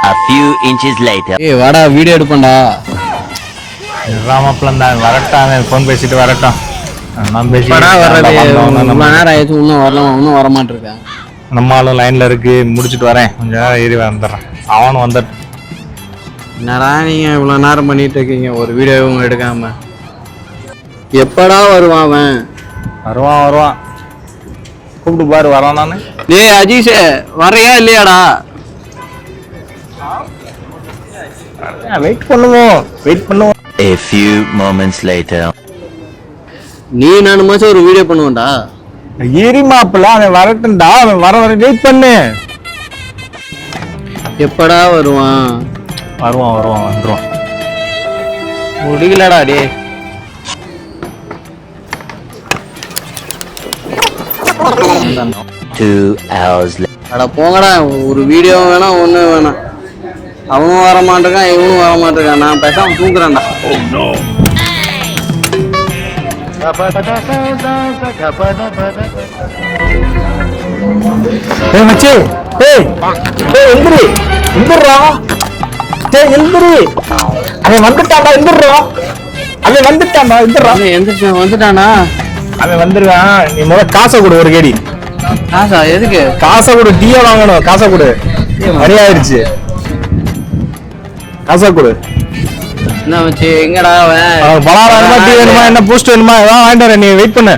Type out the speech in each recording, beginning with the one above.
A few inches later. ஏய் வாடா video எடுப்பேன்டா. ராமப்பளம் தான் வரட்டாங்க, ஃபோன் பேசிட்டு வரட்டும். நான் பேசிட்டு வர்றது ரொம்ப நேரம் ஆயிடுச்சு, இன்னும் வரலாம், இன்னும் வரமாட்டிருக்கேன். நம்ம ஆளும் லைன்ல இருக்கு, முடிச்சுட்டு வரேன், கொஞ்சம் நேரம் ஏறி வந்துடுறேன். அவனும் வந்துட்டு. என்னடா நீங்க இவ்வளவு நேரம் பண்ணிட்டு இருக்கீங்க ஒரு வீடியோவும் எடுக்காம? எப்படா வருவான் அவன்? வருவான் கூப்பிட்டு பாரு, வரான் நானு. டேய் அஜீஷே வரையா இல்லையாடா? வெயிட் பண்ணுவோம். A few moments later. நீ நானுமாச்சும் ஒரு வீடியோ பண்ணுவேன்டா. ஏறி மாப்பிள்ள, அவன் வரட்டும்டா, அவன் வர வெயிட் பண்ணு. எப்படா வருவான்? வந்துருவான். முடியலடா டே. Two hours later. அட போங்கடா, ஒரு வீடியோ வேணாம் ஒன்றும் வேணாம். அவனும் வர மாட்டேங்கான், இவனும் வர மாட்டேங்கான். நான் பேசாம தூக்குறேன்டா. வந்துட்டானா? அவன் வந்துருவான். நீ முதல்ல காசை கொடு, ஒரு கேடி காசா? எதுக்கு காசை கொடு? டீயா வாங்கணும், காசை கொடு. மணி ஆயிடுச்சு, காசை கொடு. என்ன வச்சு எங்கடா பலாரம் டீ வேணுமா, என்ன பூஸ்ட் வேணுமா, ஏதாவது வாங்கிட்டு வரேன், நீ வெயிட் பண்ணு.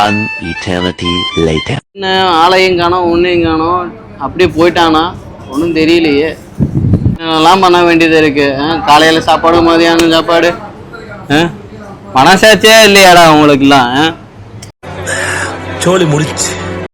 One eternity later. என்ன ஆளையும் காணோம், ஒன்னையும் காணோம், அப்படியே போயிட்டானா? ஒன்றும் தெரியலையே. என்னெல்லாம் பண்ண வேண்டியது இருக்கு. காலையில சாப்பாடு, மதியானம் சாப்பாடு, மனசாச்சே இல்லையாடா உங்களுக்குலாம்? சோலி முடிச்சு.